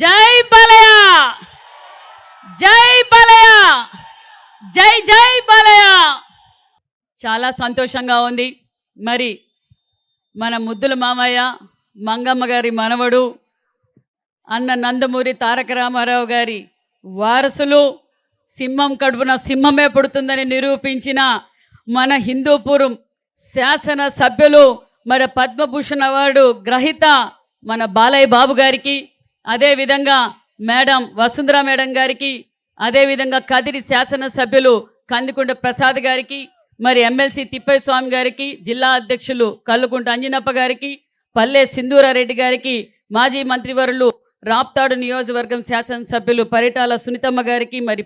జై బాలయ్య, జై బాలయ్య, జై జై బాలయ్య. చాలా సంతోషంగా ఉంది. మరి మన ముద్దుల మామయ్య మంగమ్మ గారి మనవడు అన్న నందమూరి తారక రామారావు గారి వారసులు, సింహం కడుపున సింహమే పుడుతుందని నిరూపించిన మన హిందూపురం శాసన సభ్యులు, మరి పద్మభూషణ్ అవార్డు గ్రహీత మన బాలయ్య బాబు గారికి, అదేవిధంగా మేడం వసుంధర మేడం గారికి, అదేవిధంగా కదిరి శాసనసభ్యులు కందికుంట ప్రసాద్ గారికి, మరి ఎమ్మెల్సీ తిప్పయ్య స్వామి గారికి, జిల్లా అధ్యక్షులు కల్లుకుంట అంజనప్ప గారికి, పల్లె సింధూరారెడ్డి గారికి, మాజీ మంత్రివర్యులు రాప్తాడు నియోజకవర్గం శాసనసభ్యులు పరిటాల సునీతమ్మ గారికి, మరి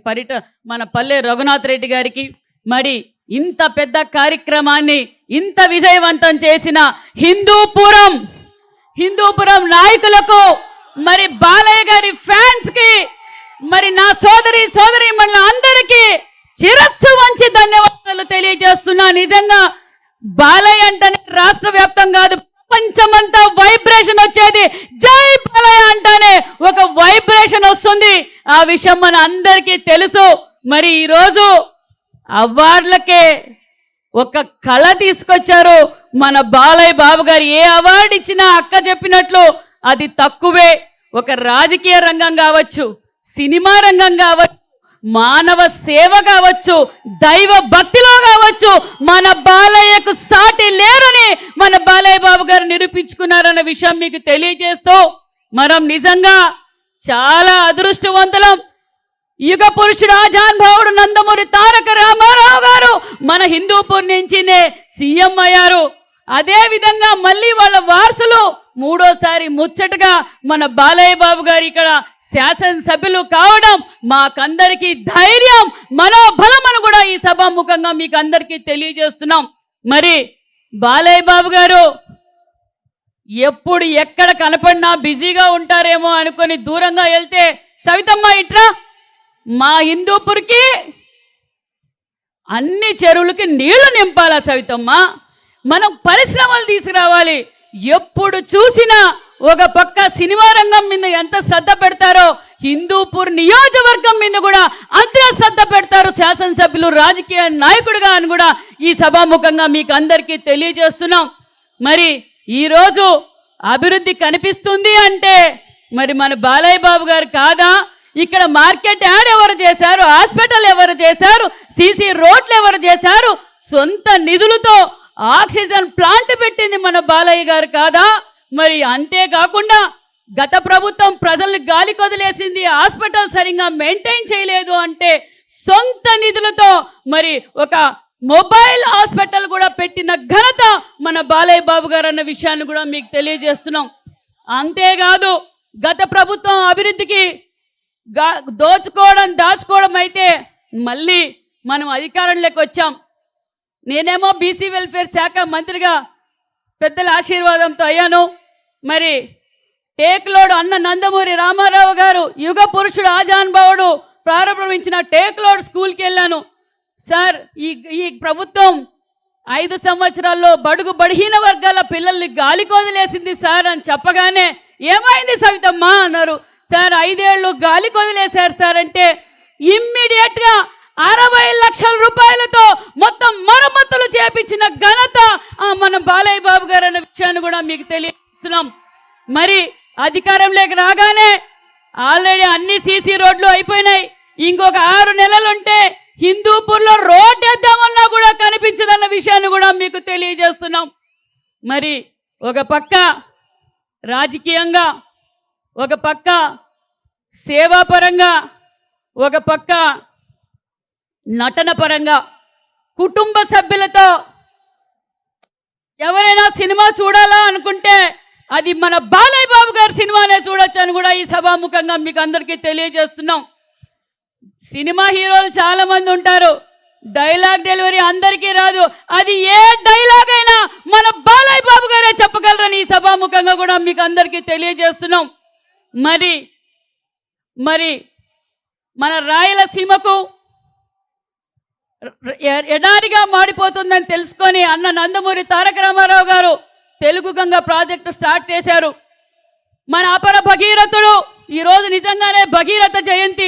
మన పల్లె రఘునాథ్ రెడ్డి గారికి, మరి ఇంత పెద్ద కార్యక్రమాన్ని ఇంత విజయవంతం చేసిన హిందూపురం నాయకులకు, మరి బాలయ్య గారి ఫ్యాన్స్ కి, మరి నా సోదరి అందరికీ శిరస్సు వంచి ధన్యవాదాలు తెలియజేస్తున్నా. నిజంగా బాలయ్య అంటేనే రాష్ట్ర వ్యాప్తం కాదు, ప్రపంచమంతా వైబ్రేషన్ వచ్చేది. జై బాలయ్య అంటేనే ఒక వైబ్రేషన్ వస్తుంది. ఆ విషయం మన అందరికీ తెలుసు. మరి ఈరోజు అవార్డులకే ఒక కళ తీసుకొచ్చారు మన బాలయ్య బాబు గారు. ఏ అవార్డు ఇచ్చినా అక్క చెప్పినట్లు అది తక్కువే. ఒక రాజకీయ రంగం కావచ్చు, సినిమా రంగం కావచ్చు, మానవ సేవ కావచ్చు, దైవ భక్తిలో కావచ్చు, మన బాలయ్యకు సాటి లేరని మన బాలయ్య బాబు గారు నిరూపించుకున్నారన్న విషయం మీకు తెలియజేస్తూ, మనం నిజంగా చాలా అదృష్టవంతులం. యుగ పురుషుడు ఆజానుభావుడు నందమూరి తారక రామారావు గారు మన హిందూపూర్ నుంచినే సీఎం అయ్యారు. అదే విధంగా మళ్ళీ వాళ్ళ వారసులు మూడోసారి ముచ్చటగా మన బాలయ్య బాబు గారు ఇక్కడ శాసనసభ్యులు కావడం మాకందరికీ ధైర్యం, మనోబలం అని కూడా ఈ సభాముఖంగా మీకు అందరికీ తెలియజేస్తున్నాం. మరి బాలయ్య బాబు గారు ఎప్పుడు ఎక్కడ కనపడినా బిజీగా ఉంటారేమో అనుకొని దూరంగా వెళ్తే, సవితమ్మ ఇట్రా, మా హిందూపూర్కి అన్ని చెరువులకి నీళ్లు నింపాలా సవితమ్మ, మనం పరిశ్రమలు తీసుకురావాలి. ఎప్పుడు చూసినా ఒక పక్క సినిమా రంగం మీద ఎంత శ్రద్ధ పెడతారో, హిందూపూర్ నియోజకవర్గం మీద కూడా అంతే శ్రద్ధ పెడతారు శాసనసభ్యులు, రాజకీయ నాయకుడిగా అని కూడా ఈ సభాముఖంగా మీకు అందరికీ తెలియజేస్తున్నాం. మరి ఈరోజు అభివృద్ధి కనిపిస్తుంది అంటే మరి మన బాలయ్య బాబు గారు కాదా? ఇక్కడ మార్కెట్ యార్డ్ ఎవరు చేశారు, హాస్పిటల్ ఎవరు చేశారు, సీసీ రోడ్లు ఎవరు చేశారు, సొంత నిధులతో ఆక్సిజన్ ప్లాంట్ పెట్టింది మన బాలయ్య గారు కాదా? మరి అంతేకాకుండా గత ప్రభుత్వం ప్రజల్ని గాలి కొదిలేసింది, హాస్పిటల్ సరిగా మెయింటైన్ చేయలేదు అంటే సొంత నిధులతో మరి ఒక మొబైల్ హాస్పిటల్ కూడా పెట్టిన ఘనత మన బాలయ్య బాబు గారు అన్న విషయాన్ని కూడా మీకు తెలియజేస్తున్నాం. అంతేకాదు గత ప్రభుత్వం అభివృద్ధికి దాచుకోవడం అయితే మళ్ళీ మనం అధికారంలోకి వచ్చాం. నేనేమో బీసీ వెల్ఫేర్ శాఖ మంత్రిగా పెద్దల ఆశీర్వాదంతో అయ్యాను. మరి టేక్లోడ్ అన్న నందమూరి రామారావు గారు యుగ పురుషుడు ఆజానుభావుడు ప్రారంభించిన టేక్లోడ్ స్కూల్కి వెళ్ళాను. సార్ ఈ ప్రభుత్వం 5 సంవత్సరాల్లో బడుగు బడిహీన వర్గాల పిల్లల్ని గాలికి వదిలేసింది సార్ అని చెప్పగానే, ఏమైంది సవితమ్మ అన్నారు. సార్ 5 ఏళ్ళు గాలికి వదిలేశారు సార్ అంటే ఇమ్మీడియట్గా 60 లక్షల రూపాయలతో మొత్తం మరమ్మతులు చేపించిన ఘనత మన బాలయ్య బాబు గారు అన్న విషయాన్ని కూడా మీకు తెలియజేస్తున్నాం. మరి అధికారంలోకి రాగానే ఆల్రెడీ అన్ని సీసీ రోడ్లు అయిపోయినాయి. ఇంకొక 6 నెలలుంటే హిందూపూర్లో రోడ్ వేద్దామన్నా కూడా కనిపించదన్న విషయాన్ని కూడా మీకు తెలియజేస్తున్నాం. మరి ఒక పక్క రాజకీయంగా, ఒక పక్క సేవాపరంగా, ఒక పక్క నటన పరంగా కుటుంబ సభ్యులతో ఎవరైనా సినిమా చూడాలా అనుకుంటే అది మన బాలయ్య బాబు గారి సినిమానే చూడొచ్చు అని కూడా ఈ సభాముఖంగా మీకు అందరికీ తెలియజేస్తున్నాం. సినిమా హీరోలు చాలా మంది ఉంటారు, డైలాగ్ డెలివరీ అందరికీ రాదు. అది ఏ డైలాగ్ అయినా మన బాలయ్య బాబు గారే చెప్పగలరని ఈ సభాముఖంగా కూడా మీకు అందరికీ తెలియజేస్తున్నాం. మరి మన రాయలసీమకు ఎడారిగా మాడిపోతుందని తెలుసుకొని అన్న నందమూరి తారక రామారావు గారు తెలుగు గంగ ప్రాజెక్టు స్టార్ట్ చేశారు. మన అపర భగీరథుడు ఈరోజు నిజంగానే భగీరథ జయంతి.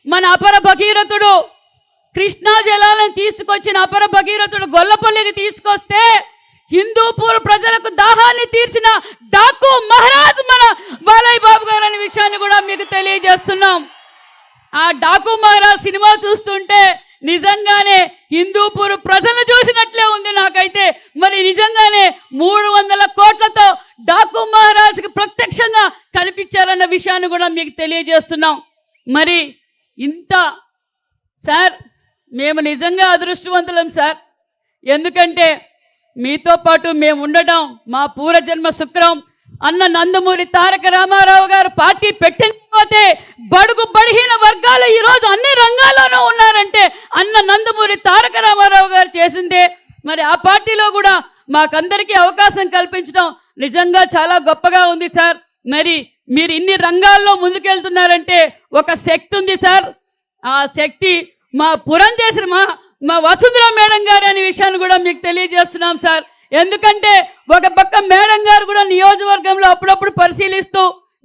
మన అపర భగీరథుడు కృష్ణా జలాలను తీసుకొచ్చిన అపర భగీరథుడు గొల్లపల్లికి తీసుకొస్తే హిందూపూర్ ప్రజలకు దాహాన్ని తీర్చిన డాకు మహారాజ్ మన బాలయ్య బాబు గారు అనే విషయాన్ని కూడా మీకు తెలియజేస్తున్నాం. ఆ డాకు మహారాజ్ సినిమా చూస్తుంటే నిజంగానే హిందూపూర్ ప్రజలు చూసినట్లే ఉంది నాకైతే. మరి నిజంగానే 300 కోట్లతో డాకు మహారాజ్కి ప్రత్యక్షంగా కనిపించారన్న విషయాన్ని కూడా మీకు తెలియజేస్తున్నాం. మరి ఇంత సార్ మేము నిజంగా అదృష్టవంతులం సార్. ఎందుకంటే మీతో పాటు మేము ఉండడం మా పూర్వజన్మ శుక్రం. అన్న నందమూరి తారక రామారావు గారు పార్టీ పెట్టకపోతే బడుగు బడిహీన వర్గాలు ఈరోజు అన్ని రంగాల్లోనూ ఉన్నారంటే అన్న నందమూరి తారక రామారావు గారు చేసిందే. మరి ఆ పార్టీలో కూడా మాకందరికీ అవకాశం కల్పించడం నిజంగా చాలా గొప్పగా ఉంది సార్. మరి మీరు ఇన్ని రంగాల్లో ముందుకెళ్తున్నారంటే ఒక శక్తి ఉంది సార్. ఆ శక్తి మా పురంధేశ్వరి మా వసుంధర మేడం గారు అనే విషయాన్ని కూడా మీకు తెలియజేస్తున్నాం సార్. ఎందుకంటే ఒక పక్క మేడం గారు కూడా నియోజకవర్గంలో అప్పుడప్పుడు పరిశీలిస్తూ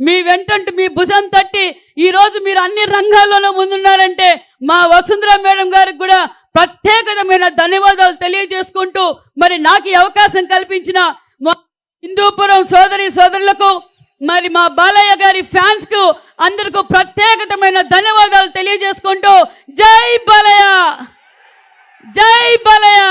మీ వెంటంటూ మీ భుజం తట్టి ఈరోజు మీరు అన్ని రంగాల్లోనూ ముందున్నారంటే మా వసుంధర మేడం గారికి కూడా ప్రత్యేకమైన ధన్యవాదాలు తెలియజేసుకుంటూ మరి నాకు ఈ అవకాశం కల్పించిన హిందూపురం సోదరులకు మరి మా బాలయ్య గారి ఫ్యాన్స్ కు అందరికీ ప్రత్యేకమైన ధన్యవాదాలు తెలియజేసుకుంటూ జై బాలయ్య, జై బాలయ్య.